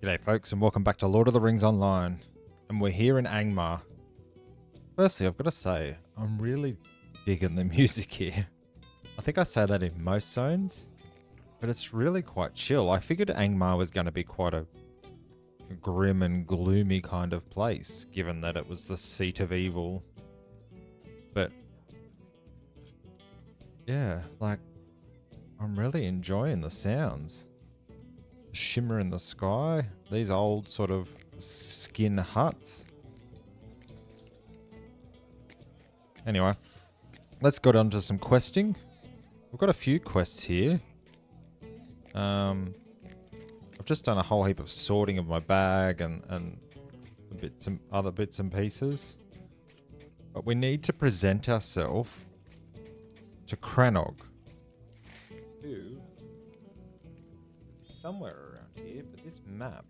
G'day folks and welcome back to Lord of the Rings Online. And we're here in Angmar. Firstly, I've got to say, I'm really digging the music here. I think I say that in most zones, but it's really quite chill. I figured Angmar was going to be quite a grim and gloomy kind of place, given that it was the seat of evil. But yeah, like, I'm really enjoying the sounds. Shimmer in the sky, these old sort of skin huts. Anyway, let's go down to some questing. We've got a few quests here. I've just done a whole heap of sorting of my bag and other bits and pieces. But we need to present ourselves to Crannog, who somewhere around here, but this map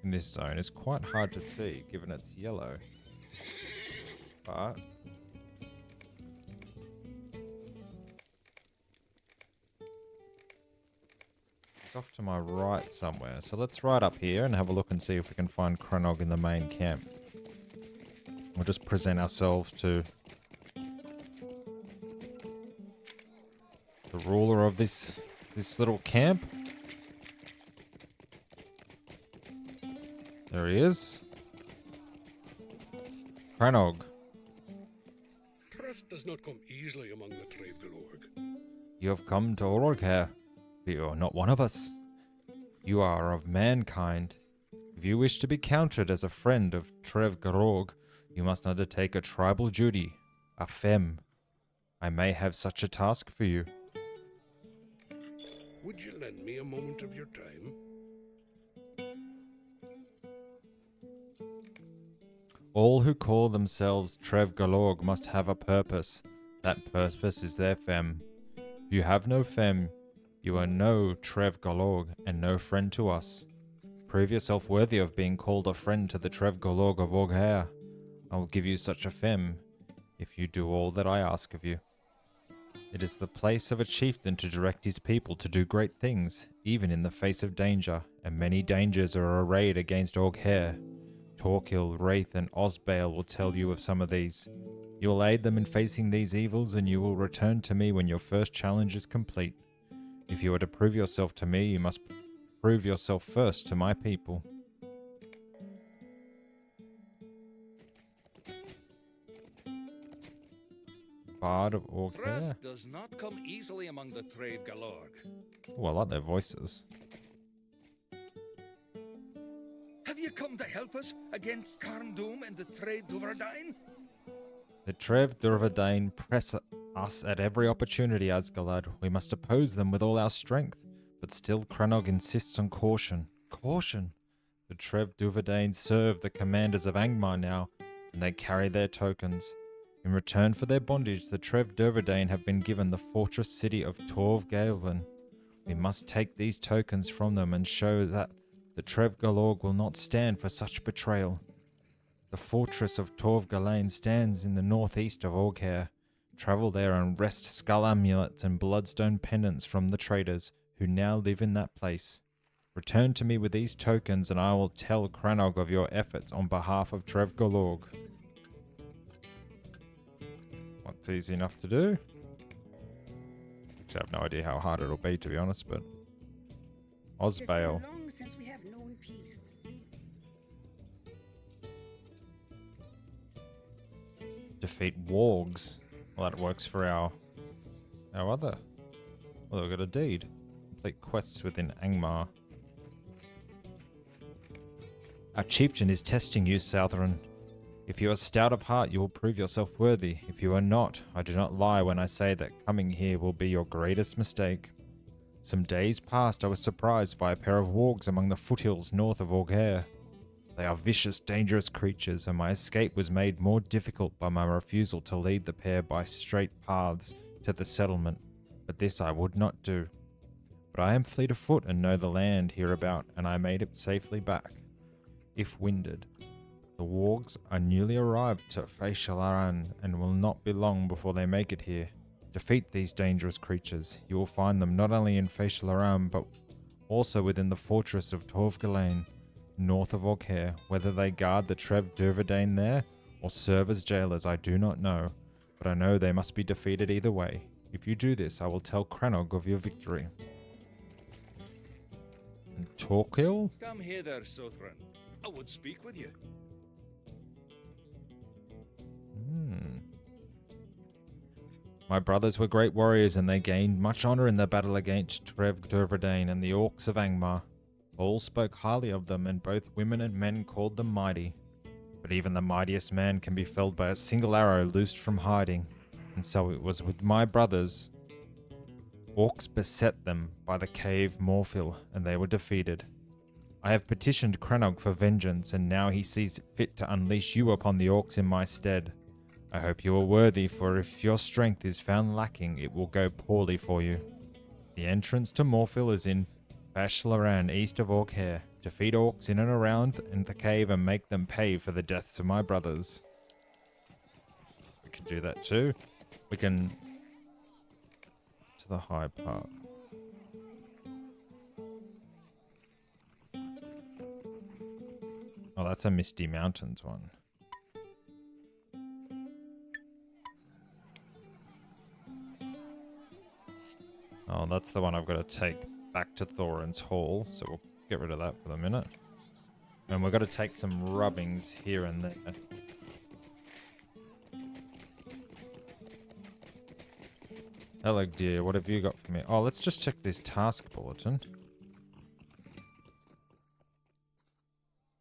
in this zone is quite hard to see given it's yellow. But it's off to my right somewhere. So let's ride up here and have a look and see if we can find Crannog in the main camp. We'll just present ourselves to the ruler of this little camp. There he is. Crannog. Trust does not come easily among the Trev-Galorg. You have come to Orghair, but you are not one of us. You are of mankind. If you wish to be counted as a friend of Trev-Galorg, you must undertake a tribal duty, a fem. I may have such a task for you. Would you lend me a moment of your time? All who call themselves Trev-Galorg must have a purpose. That purpose is their fem. If you have no fem, you are no Trev-Galorg and no friend to us. Prove yourself worthy of being called a friend to the Trev-Galorg of Orghair. I will give you such a fem if you do all that I ask of you. It is the place of a chieftain to direct his people to do great things, even in the face of danger, and many dangers are arrayed against Orghair. Torkil, Wraith, and Osbale will tell you of some of these. You will aid them in facing these evils, and you will return to me when your first challenge is complete. If you are to prove yourself to me, you must prove yourself first to my people. Bard of Orghair. Trust does not come easily among the Trev-Galorg. Oh, I like their voices. Have you come to help us against Carndum and the Trev-Duverdain? The Trev-Duverdain press us at every opportunity, Asgalad. We must oppose them with all our strength. But still Crannog insists on caution. Caution! The Trev-Duverdain serve the commanders of Angmar now, and they carry their tokens. In return for their bondage, the Trev-Duverdain have been given the fortress city of Torv Gaelvin. We must take these tokens from them and show that the Trev-Galorg will not stand for such betrayal. The fortress of Torv Galain stands in the northeast of Orghair. Travel there and wrest skull amulets and bloodstone pendants from the traders who now live in that place. Return to me with these tokens and I will tell Crannog of your efforts on behalf of Trev-Galorg. That's easy enough to do. Actually, I have no idea how hard it'll be, to be honest, but Osbale. Long since we have known peace. Defeat wargs. Well, that works for our other. Well, we've got a deed. Complete quests within Angmar. Our chieftain is testing you, Southron. If you are stout of heart, you will prove yourself worthy. If you are not, I do not lie when I say that coming here will be your greatest mistake. Some days past, I was surprised by a pair of wargs among the foothills north of Orghair. They are vicious, dangerous creatures, and my escape was made more difficult by my refusal to lead the pair by straight paths to the settlement, but this I would not do. But I am fleet of foot and know the land hereabout, and I made it safely back, if winded. The wargs are newly arrived to Feshalaran and will not be long before they make it here. Defeat these dangerous creatures. You will find them not only in Feshalaran, but also within the fortress of Torvgalain, north of Orkhair. Whether they guard the Trev Durvadain there, or serve as jailers, I do not know, but I know they must be defeated either way. If you do this, I will tell Crannog of your victory. And Torquil? Come hither, Sothran. I would speak with you. My brothers were great warriors, and they gained much honor in the battle against Trev Durvadain and the orcs of Angmar. All spoke highly of them, and both women and men called them mighty. But even the mightiest man can be felled by a single arrow loosed from hiding. And so it was with my brothers. Orcs beset them by the cave Morphil, and they were defeated. I have petitioned Crannog for vengeance, and now he sees fit to unleash you upon the orcs in my stead. I hope you are worthy, for if your strength is found lacking, it will go poorly for you. The entrance to Morphil is in Bashlaran, east of Orkhair. Defeat orcs in and around in the cave and make them pay for the deaths of my brothers. We can do that too. We can... to the high part. Oh, that's a Misty Mountains one. Oh, that's the one I've got to take back to Thorin's Hall, so we'll get rid of that for the minute. And we've got to take some rubbings here and there. Hello, dear. What have you got for me? Oh, let's just check this task bulletin.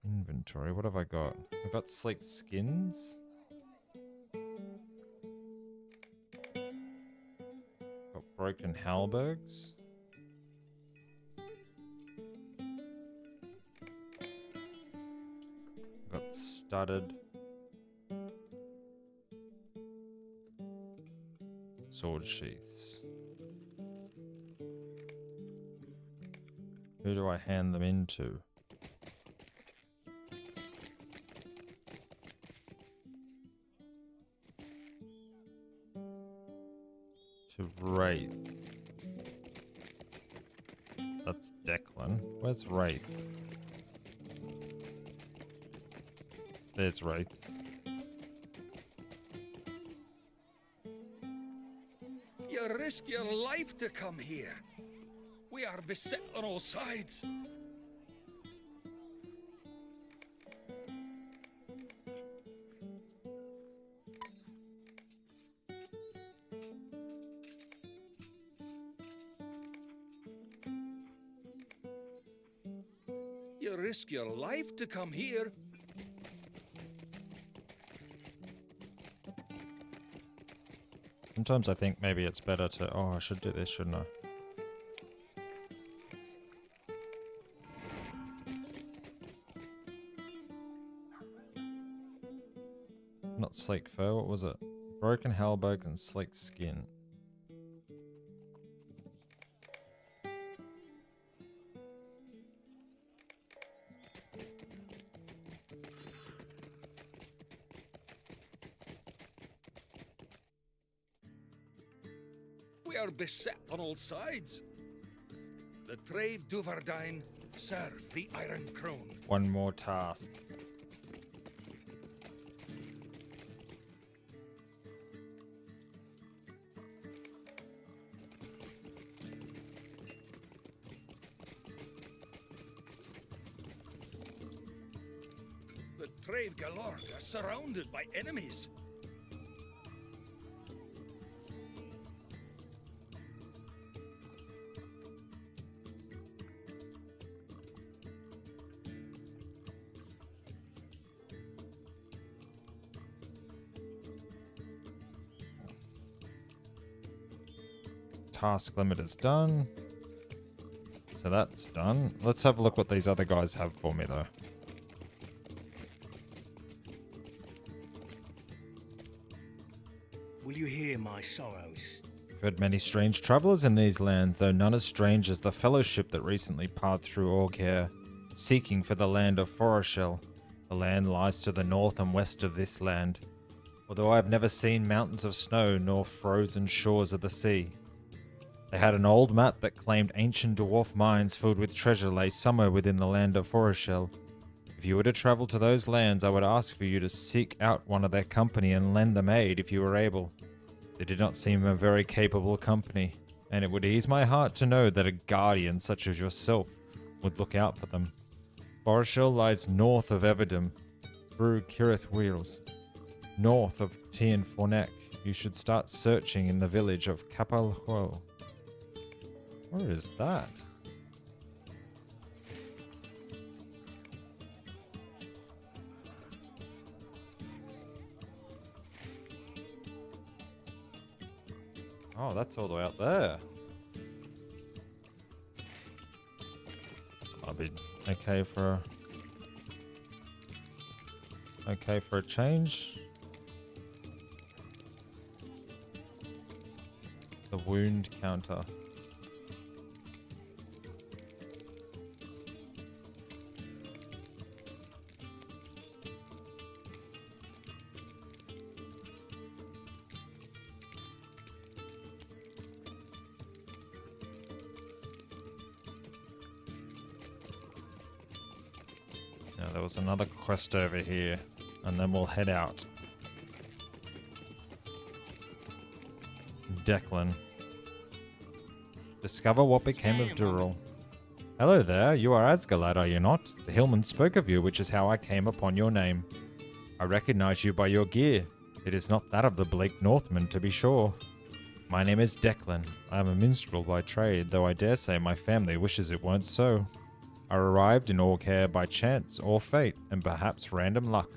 Inventory. What have I got? I've got sleek skins. Got broken halbergs. Got studded. Sword sheaths. Who do I hand them into? To Wraith. That's Declan. Where's Wraith? There's Wraith. You risk your life to come here. We are beset on all sides. You risk your life to come here. Sometimes I think maybe it's better to... Oh, I should do this, shouldn't I? Not sleek fur, what was it? Broken halberg and sleek skin. We are beset on all sides. The Trave Duvardine serve the Iron Crone. One more task. The Trave Galorg are surrounded by enemies. Task limit is done. So that's done. Let's have a look what these other guys have for me though. Will you hear my sorrows? We've had many strange travelers in these lands, though none as strange as the fellowship that recently passed through Orkhair, seeking for the land of Foreshell. The land lies to the north and west of this land, although I have never seen mountains of snow nor frozen shores of the sea. They had an old map that claimed ancient dwarf mines filled with treasure lay somewhere within the land of Foreshell. If you were to travel to those lands, I would ask for you to seek out one of their company and lend them aid if you were able. They did not seem a very capable company, and it would ease my heart to know that a guardian such as yourself would look out for them. Foreshell lies north of Everdom, through Kirith Wheels. North of Tien Fornek, you should start searching in the village of Capalhuo. Where is that? Oh, that's all the way up there. I'll be okay for a change. The wound counter. Now there was another quest over here, and then we'll head out. Declan. Discover what became of Dural. Hello there, you are Asgalad, are you not? The Hillman spoke of you, which is how I came upon your name. I recognize you by your gear. It is not that of the Blake Northman, to be sure. My name is Declan. I am a minstrel by trade, though I dare say my family wishes it weren't so. I arrived in Orcare by chance or fate, and perhaps random luck.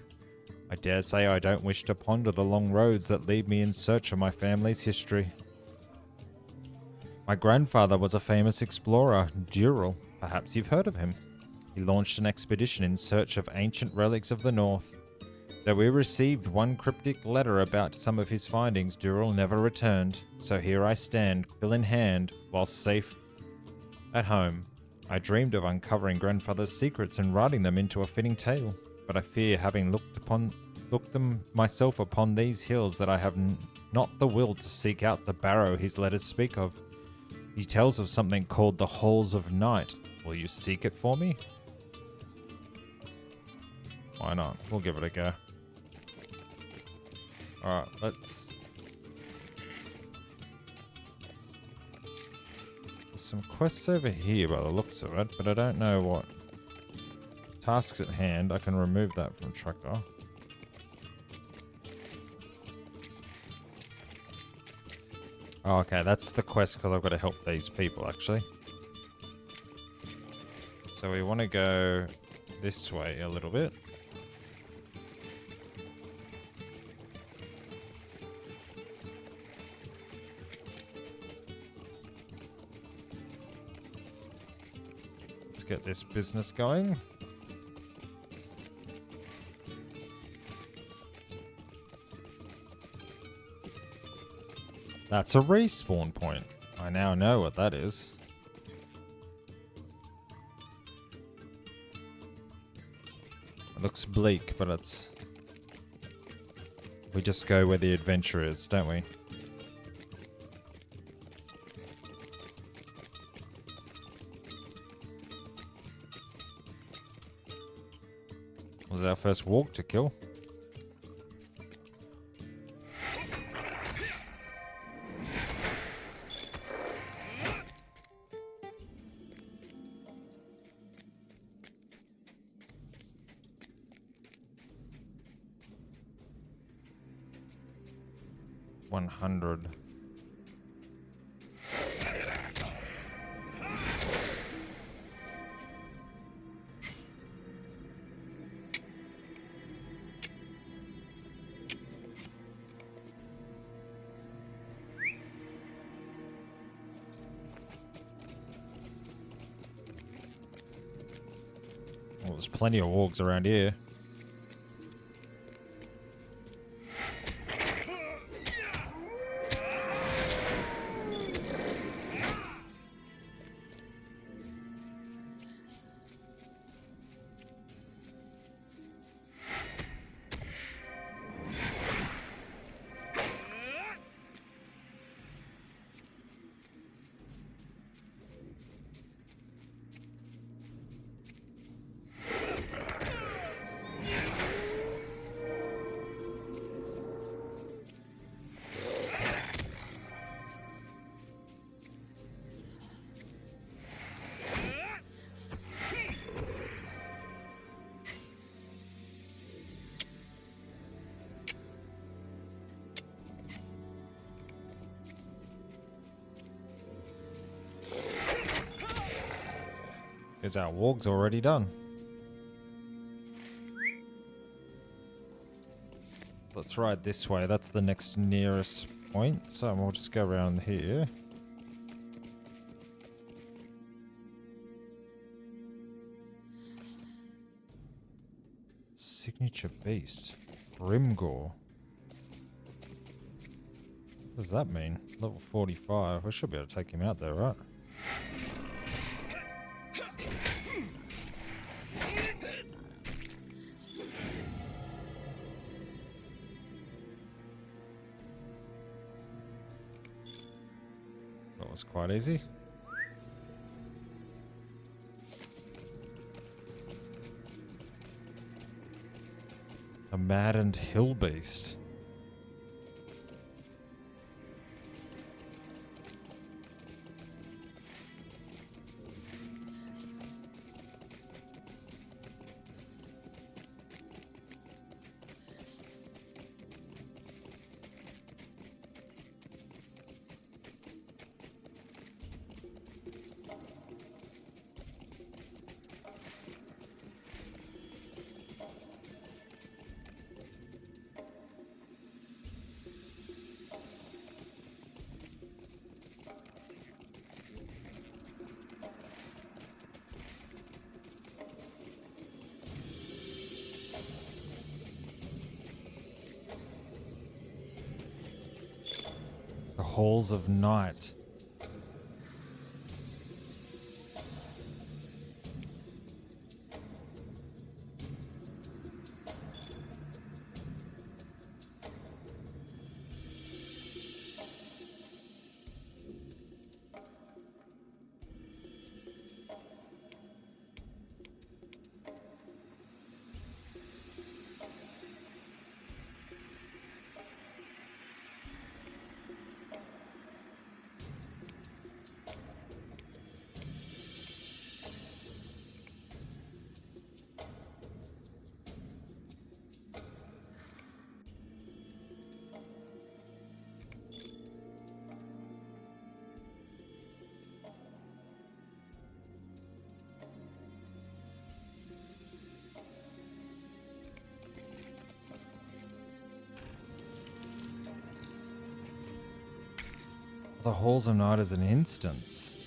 I dare say I don't wish to ponder the long roads that lead me in search of my family's history. My grandfather was a famous explorer, Dural. Perhaps you've heard of him. He launched an expedition in search of ancient relics of the north. Though we received one cryptic letter about some of his findings, Dural never returned. So here I stand, quill in hand, whilst safe at home. I dreamed of uncovering grandfather's secrets and writing them into a fitting tale, but I fear, having looked them myself upon these hills, that I have not the will to seek out the barrow his letters speak of. He tells of something called the Halls of Night. Will you seek it for me? Why not? We'll give it a go. Alright, let's... There's some quests over here by the looks of it, but I don't know what. Tasks at hand, I can remove that from tracker. Oh, okay, that's the quest because I've got to help these people, actually. So we want to go this way a little bit. Let's get this business going. That's a respawn point. I now know what that is. It looks bleak, but it's... We just go where the adventure is, don't we? Was it our first walk to kill? $100. Well, there's plenty of wargs around here. Is our warg's already done? Let's ride this way. That's the next nearest point. So we'll just go around here. Signature beast. Grimgore. What does that mean? Level 45. We should be able to take him out there, right? That was quite easy. A maddened hill beast. The halls of night. The halls of night is an instance.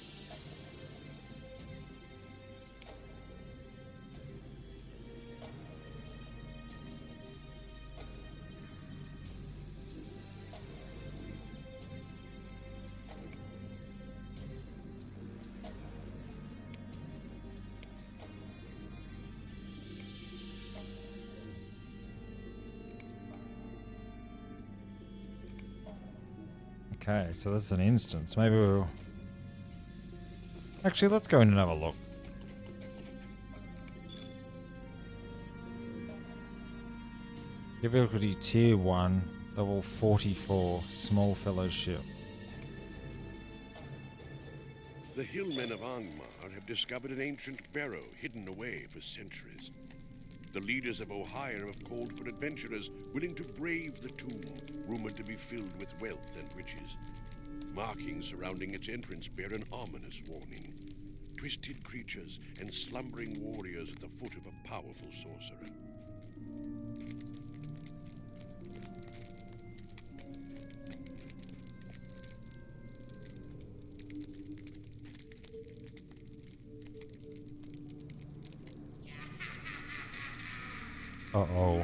Okay, so that's an instance. Maybe we'll... Actually, let's go in and have a look. Difficulty Tier 1, level 44, small fellowship. The hillmen of Angmar have discovered an ancient barrow hidden away for centuries. The leaders of Ohio have called for adventurers willing to brave the tomb, rumored to be filled with wealth and riches. Markings surrounding its entrance bear an ominous warning. Twisted creatures and slumbering warriors at the foot of a powerful sorcerer. Uh-oh.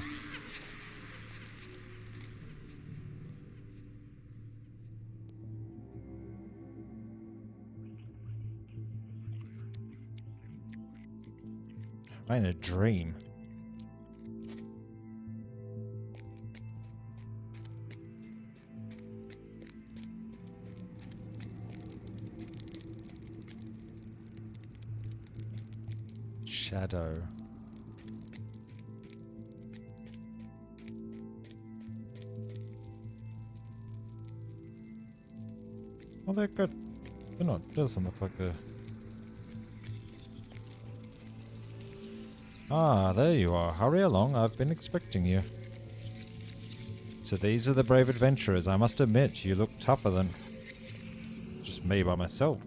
I'm in a dream. Shadow. Well, they're good. They're not. Doesn't look like they're... Ah, there you are. Hurry along. I've been expecting you. So these are the brave adventurers. I must admit, you look tougher than just me by myself.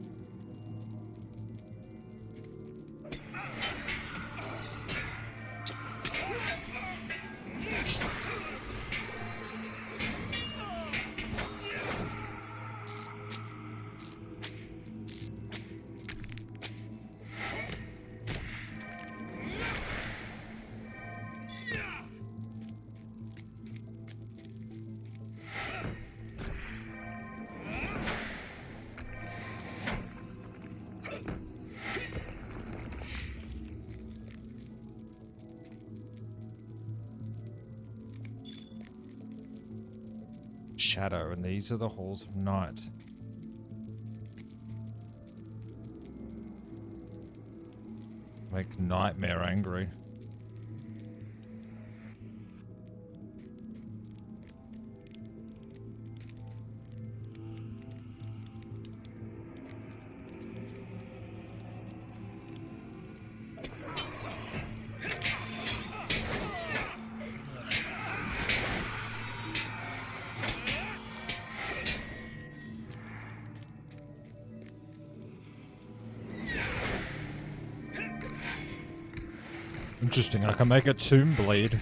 shadow, and these are the halls of night. Make nightmare angry. Interesting, I can make a tomb bleed.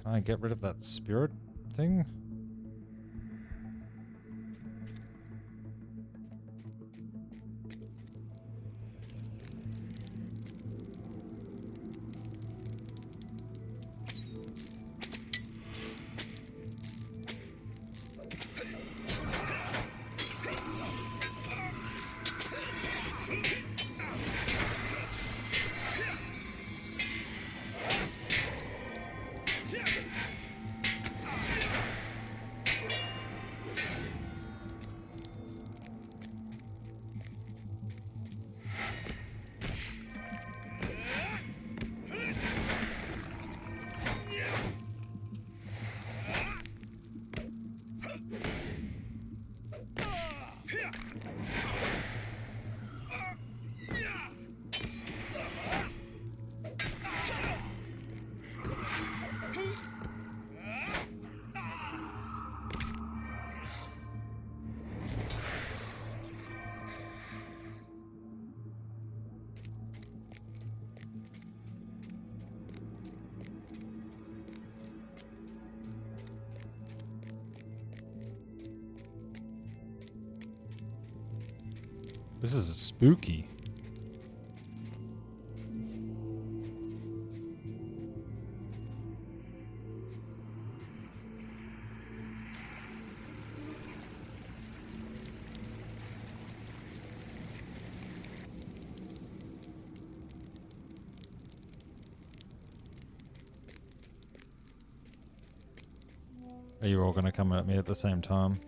Can I get rid of that spirit thing? This is spooky. Are you all going to come at me at the same time?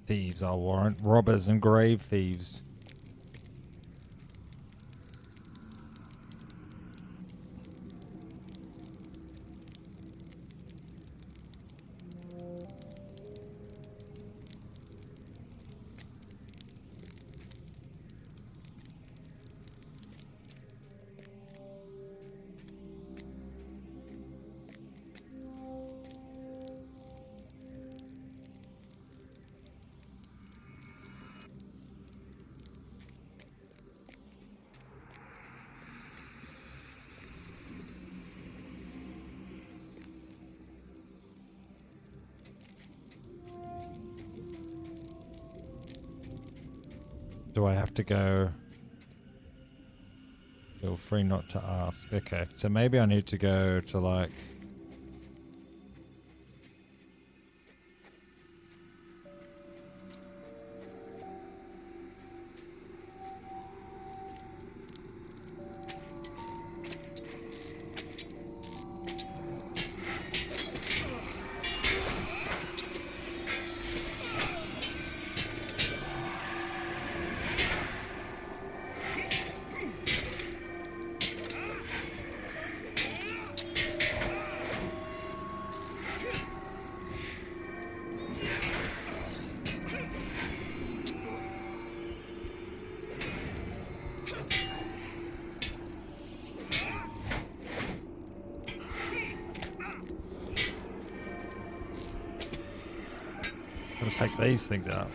Thieves, I'll warrant. Robbers and grave thieves. Do I have to go? Feel free not to ask. Okay, so maybe I need to go to like... Gotta take these things out.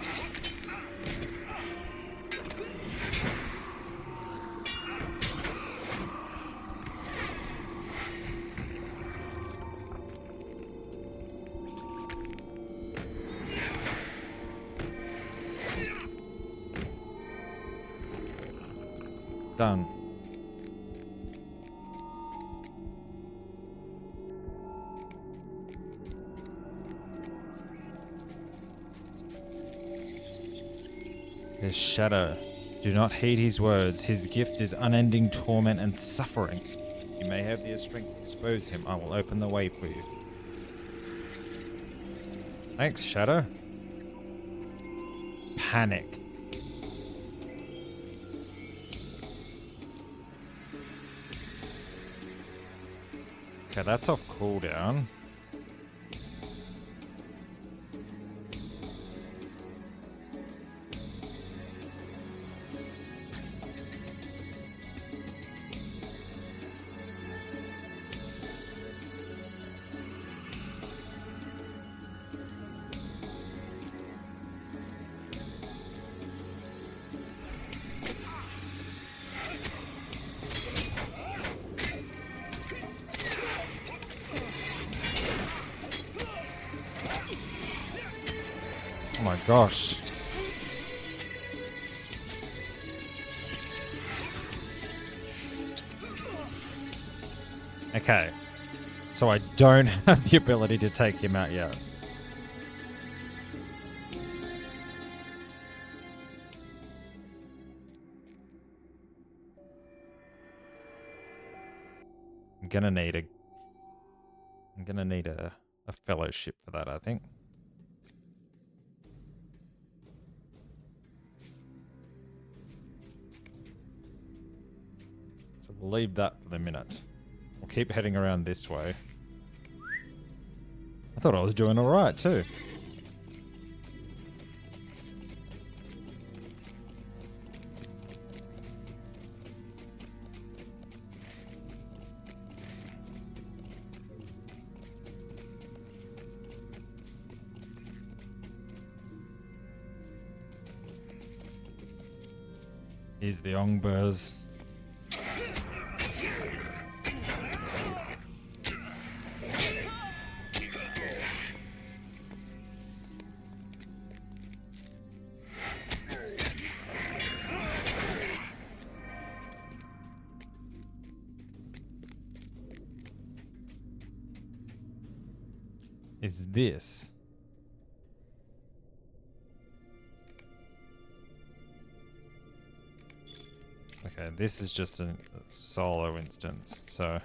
Done. His shadow. Do not heed his words. His gift is unending torment and suffering. You may have the strength to expose him. I will open the way for you. Thanks, Shadow. Panic. Okay, that's off cooldown. Oh my gosh. Okay. So I don't have the ability to take him out yet. I'm gonna need a fellowship for that, I think. So we'll leave that for the minute. We'll keep heading around this way. I thought I was doing alright too. Here's the Angmars. Is this? Okay, this is just a solo instance, so...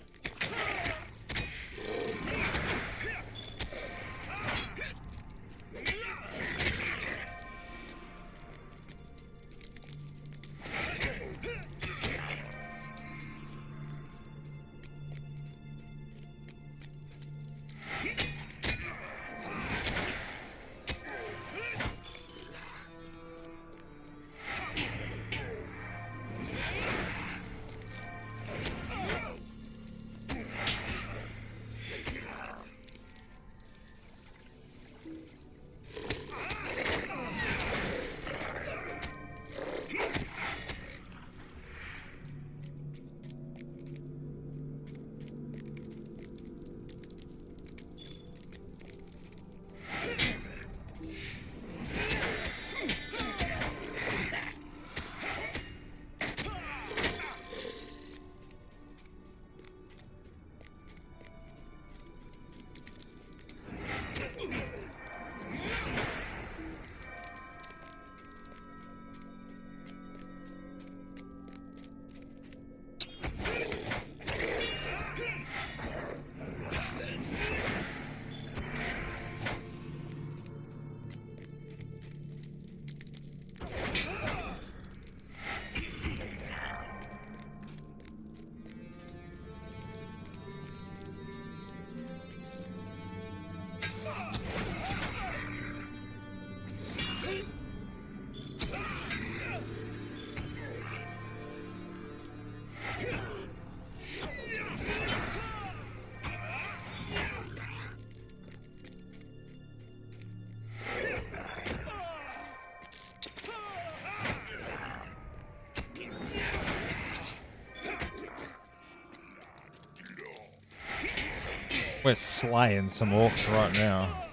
We're slaying some orcs right now.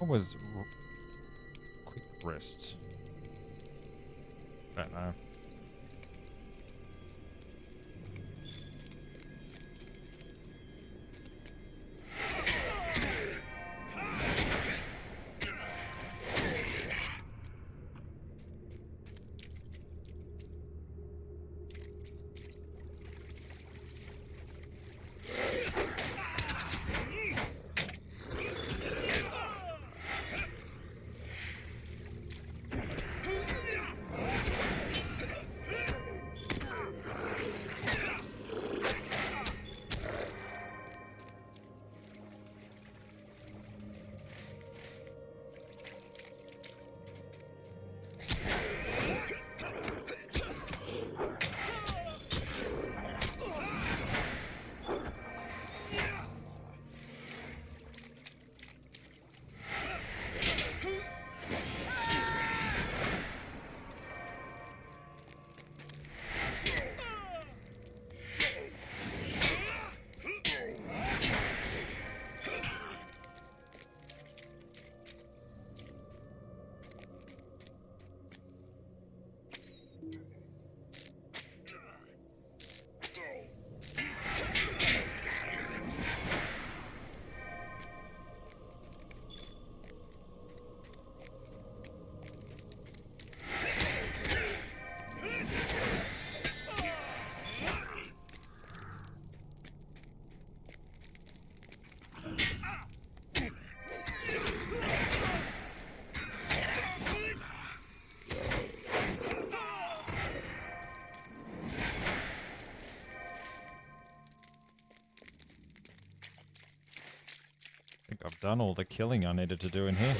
What was quick rest? Don't know. I think I've done all the killing I needed to do in here.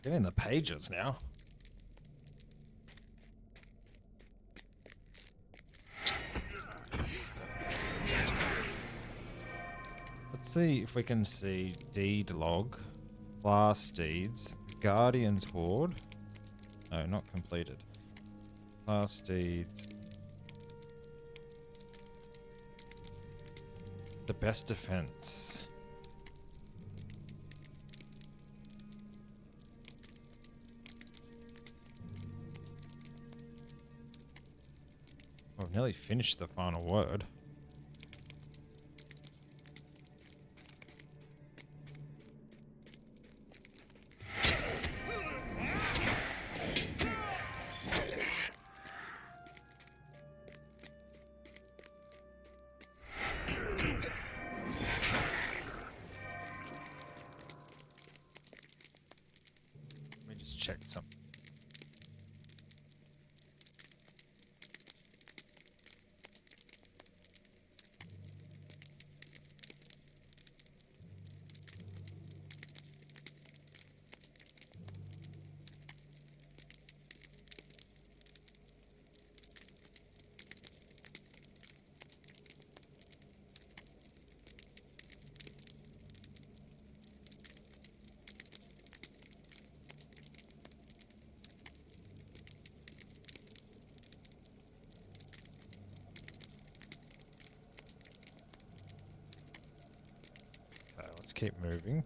Getting the pages now. Let's see if we can see deed log, class deeds, guardian's hoard. No, not completed. Class deeds. The best defense. I've nearly finished the final word. Let me just check something. Okay, let's keep moving.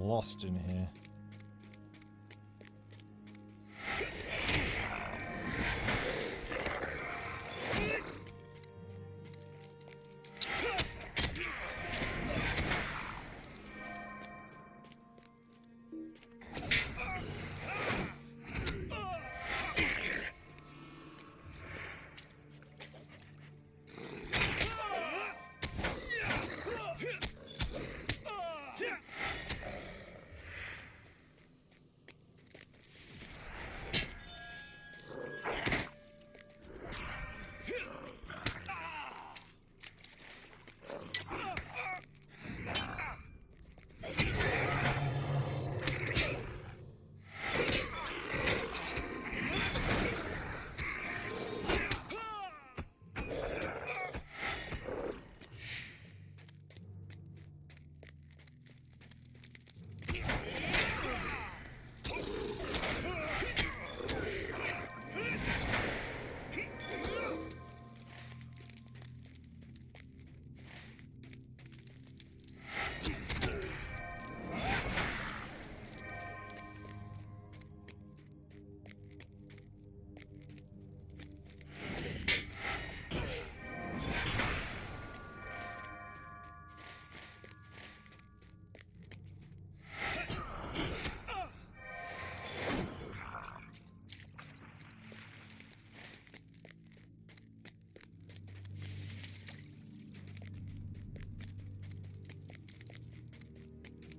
lost in here.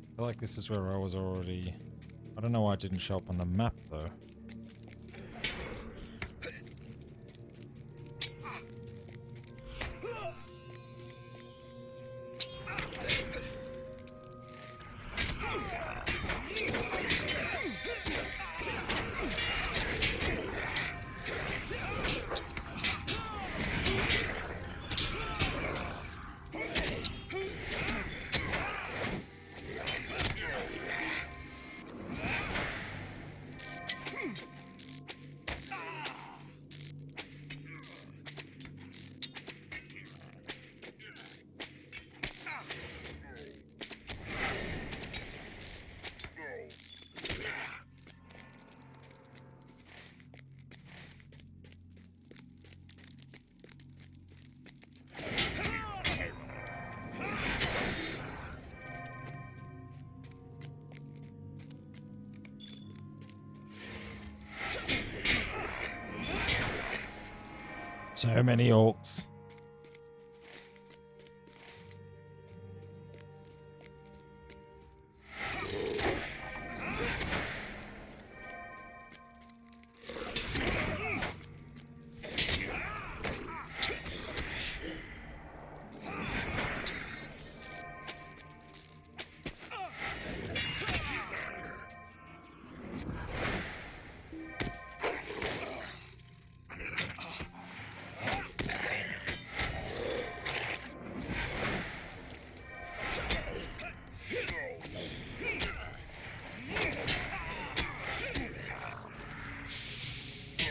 I feel like this is where I was already... I don't know why it didn't show up on the map, though. So many orcs.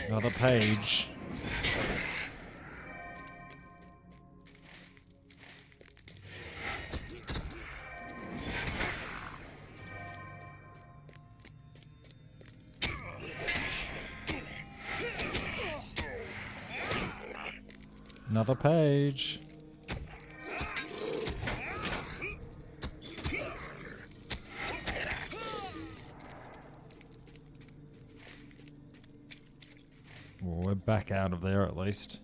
Another page. Another page. Well, we're back out of there at least.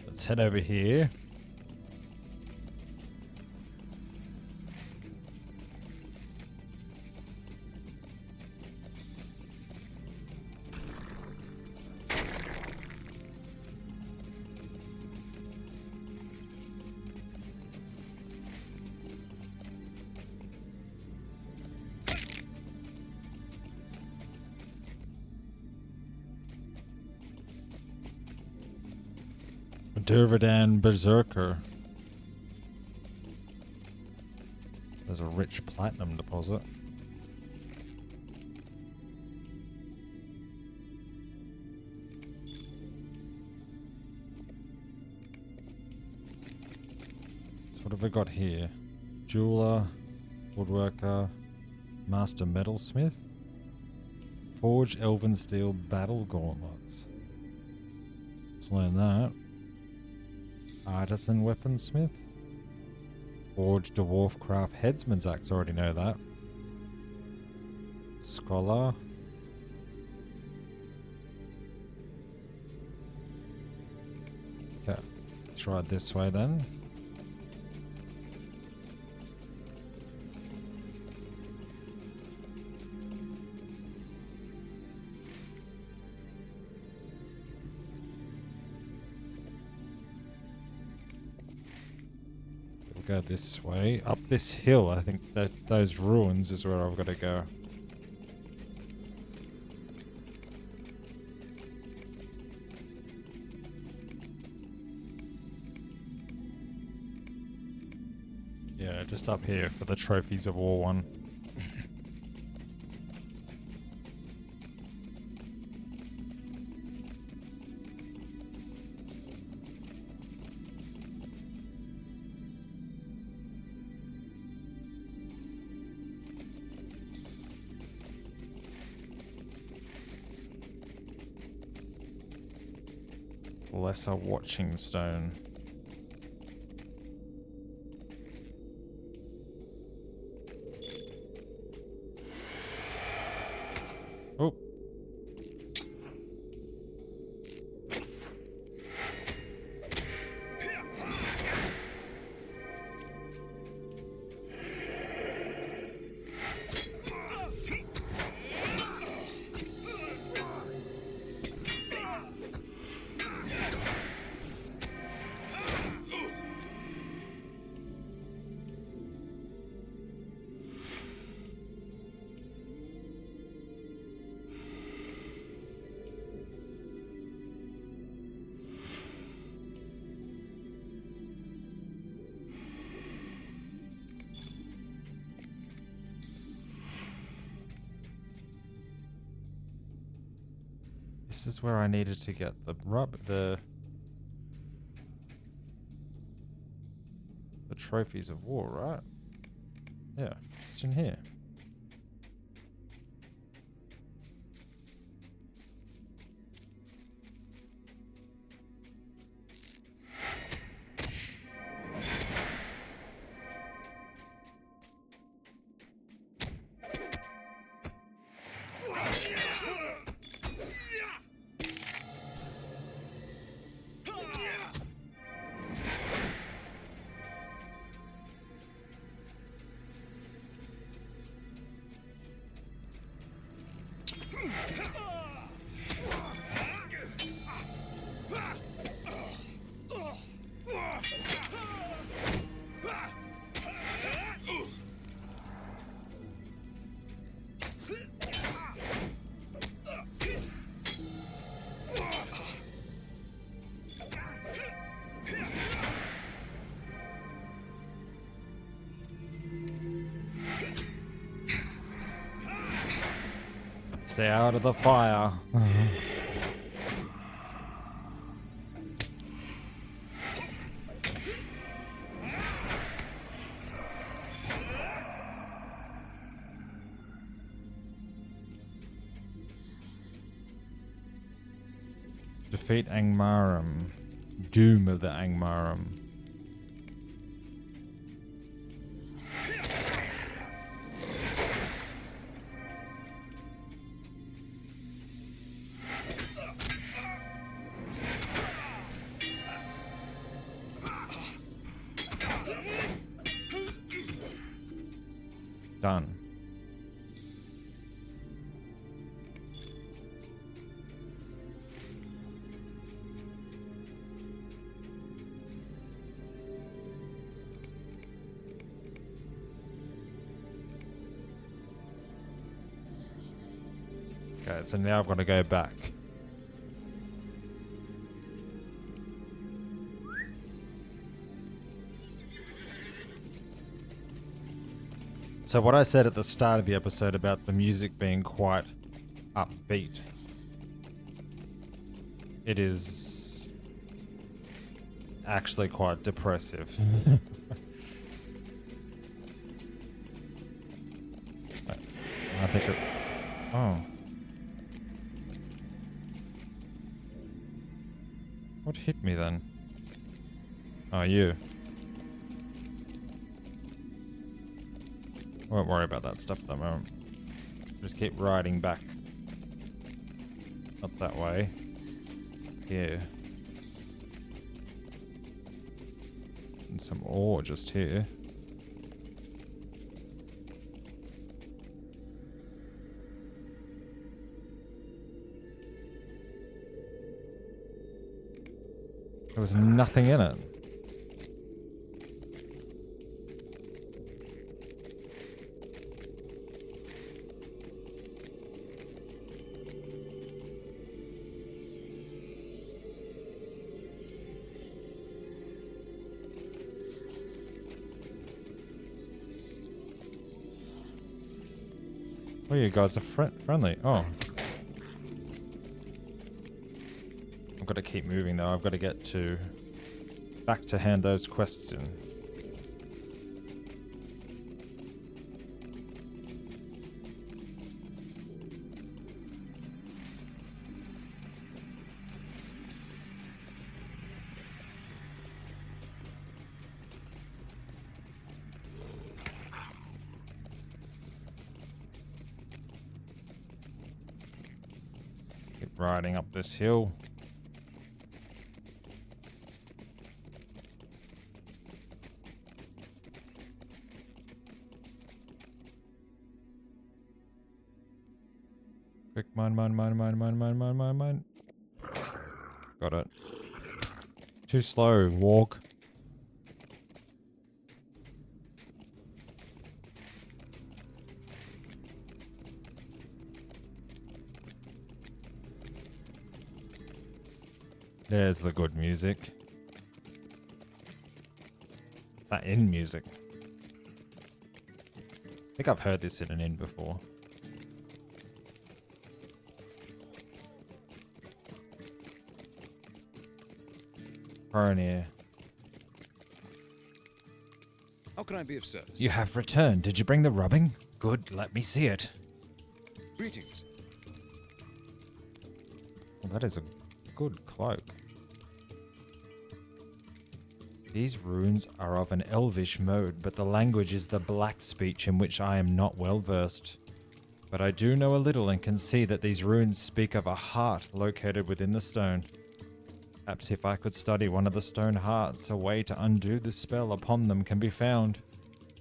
Let's head over here. Durvadan Berserker. There's a rich platinum deposit. So what have we got here? Jeweler, woodworker, master metalsmith, forge elven steel battle gauntlets. Let's learn that. Artisan weaponsmith. Forge dwarf craft headsman's axe, already know that. Scholar. Okay, let's ride this way then. Go this way. Up this hill, I think that those ruins is where I've got to go. Yeah, just up here for the Trophies of War one. Lesser Watching Stone. Oh. This is where I needed to get the Trophies of War, right? Yeah, just in here. Stay out of the fire. Defeat Angmarum. Doom of the Angmarum. Done. Okay, so now I've got to go back. So what I said at the start of the episode about the music being quite upbeat, it is actually quite depressive. I think it... Oh. What hit me then? Oh, you. Won't worry about that stuff at the moment. Just keep riding back. Up that way. Here. And some ore just here. There was nothing in it. Oh, you guys are friendly. Oh. I've got to keep moving though. I've got to get to... back to hand those quests in. Keep riding up this hill. Quick, mine. Got it. Too slow, walk. There's the good music. Is that inn music? I think I've heard this in an inn before. Near. How can I be of service? You have returned. Did you bring the rubbing? Good, let me see it. Greetings. Well, that is a good cloak. These runes are of an elvish mode, but the language is the black speech in which I am not well versed. But I do know a little and can see that these runes speak of a heart located within the stone. Perhaps if I could study one of the stone hearts, a way to undo the spell upon them can be found.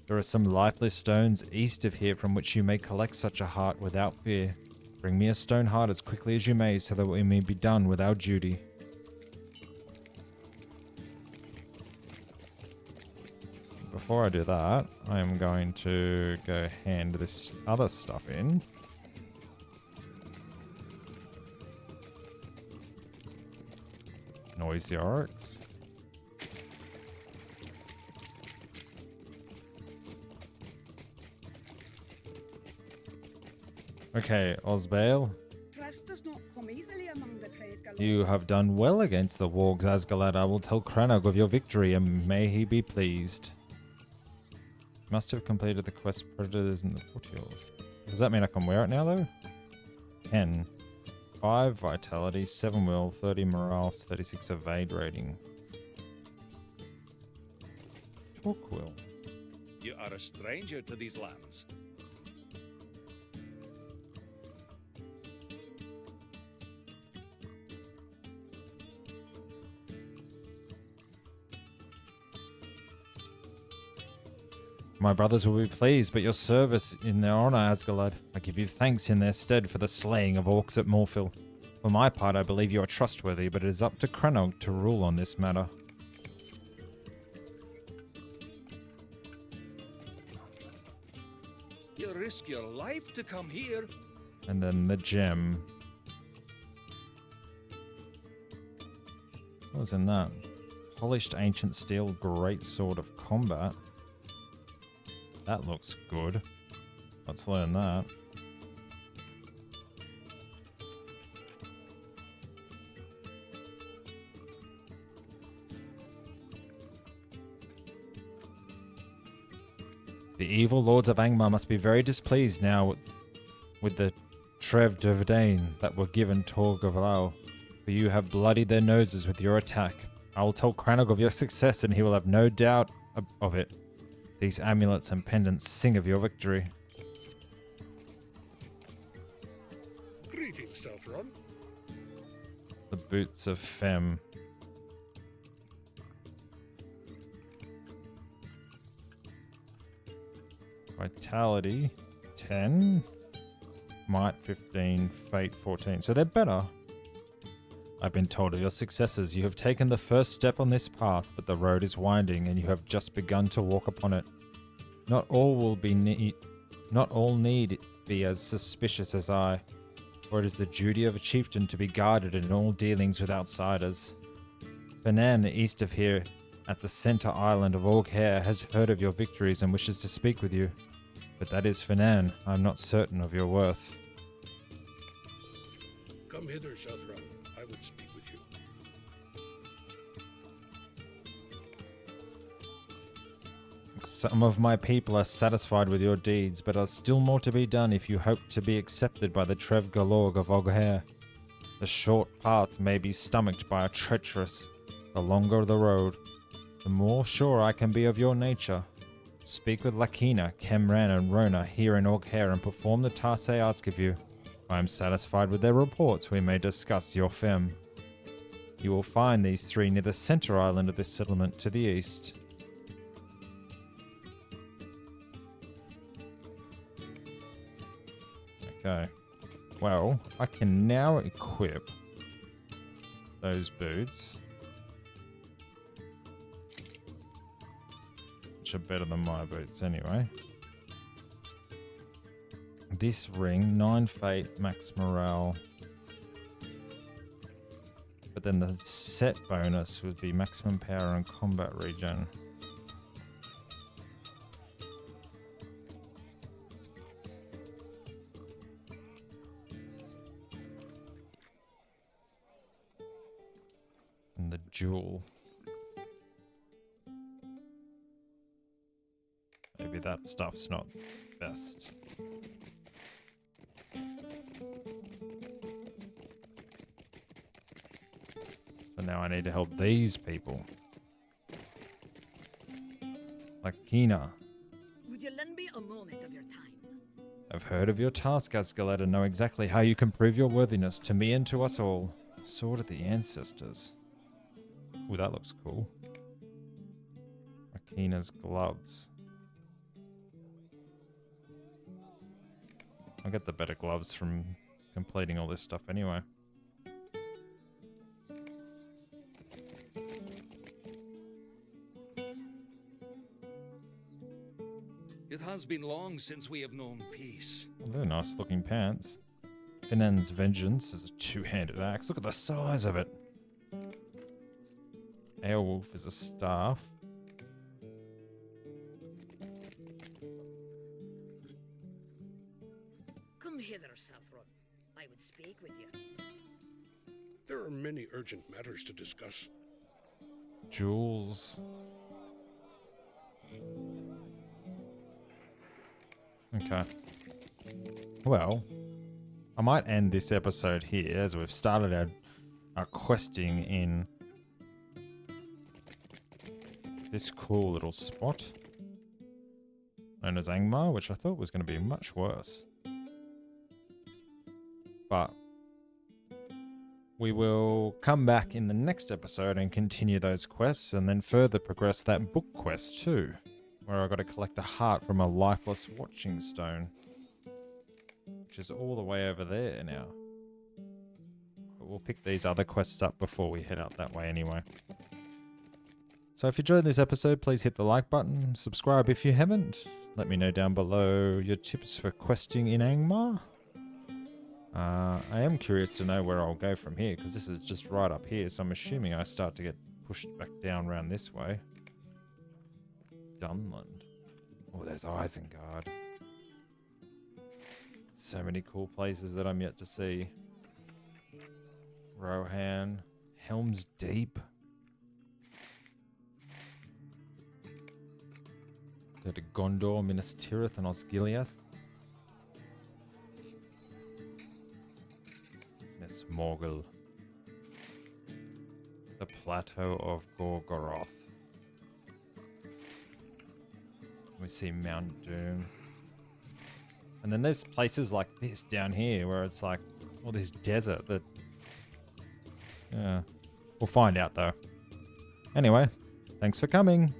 There are some lifeless stones east of here from which you may collect such a heart without fear. Bring me a stone heart as quickly as you may, so that we may be done with our duty. Before I do that, I am going to go hand this other stuff in. Noisy oryx. Okay, Osbale. Trust does not come easily among the trade galore. You have done well against the wargs, Asgalad. I will tell Crannog of your victory, and may he be pleased. Must have completed the quest Predators in the foothills. Does that mean I can wear it now, though? 10. 5 vitality, 7 will, 30 morale, 36 evade rating. Talk will. You are a stranger to these lands. My brothers will be pleased, but your service in their honor, Asgalad. I give you thanks in their stead for the slaying of orcs at Morphil. For my part, I believe you are trustworthy, but it is up to Crannog to rule on this matter. You risk your life to come here. And then the gem. What was in that? Polished ancient steel great sword of combat. That looks good. Let's learn that. The evil lords of Angmar must be very displeased now with the Trev Dervadain that were given Torg of Lau, for you have bloodied their noses with your attack. I will tell Crannog of your success, and he will have no doubt of it. These amulets and pendants sing of your victory. Greetings, Southron. The boots of Fem. Vitality 10, Might 15, Fate 14. So they're better. I've been told of your successes. You have taken the first step on this path, but the road is winding and you have just begun to walk upon it. Not all need be as suspicious as I, for it is the duty of a chieftain to be guarded in all dealings with outsiders. Fanan, east of here, at the center island of Orghair, has heard of your victories and wishes to speak with you. But that is Fanan. I am not certain of your worth. Come hither, Southron. I would speak with you. Some of my people are satisfied with your deeds, but are still more to be done if you hope to be accepted by the Trev Galorg of Orghair. The short path may be stomached by a treacherous. The longer the road, the more sure I can be of your nature. Speak with Lakina, Kemran, and Rona here in Orghair and perform the tasks they ask of you. If I am satisfied with their reports, we may discuss your fem. You will find these three near the center island of this settlement to the east. Okay. Well, I can now equip those boots, which are better than my boots anyway. This ring, 9 fate, max morale. But then the set bonus would be maximum power and combat regen. And the jewel. Maybe that stuff's not best. So now I need to help these people. Lakina. Would you lend me a moment of your time? I've heard of your task, Asgalad, and know exactly how you can prove your worthiness to me and to us all. Sword of the Ancestors. Ooh, that looks cool. Lakina's gloves. I'll get the better gloves from completing all this stuff anyway. It has been long since we have known peace. Well, they're nice looking pants. Finan's Vengeance is a two-handed axe. Look at the size of it. Airwolf is a staff. Come hither, Southron. I would speak with you. There are many urgent matters to discuss. Jewels. Okay. Well, I might end this episode here as we've started our questing in this cool little spot known as Angmar, which I thought was going to be much worse. But we will come back in the next episode and continue those quests and then further progress that book quest too, where I've got to collect a heart from a lifeless watching stone, which is all the way over there now. But we'll pick these other quests up before we head out that way anyway. So if you enjoyed this episode, please hit the like button, subscribe if you haven't. Let me know down below your tips for questing in Angmar. I am curious to know where I'll go from here, because this is just right up here, so I'm assuming I start to get pushed back down around this way. Dunland. Oh, there's Isengard. So many cool places that I'm yet to see. Rohan, Helm's Deep. Go to Gondor, Minas Tirith, and Osgiliath. Miss Morgul. The Plateau of Gorgoroth. We see Mount Doom. And then there's places like this down here where it's like all this desert that... Yeah. We'll find out though. Anyway, thanks for coming.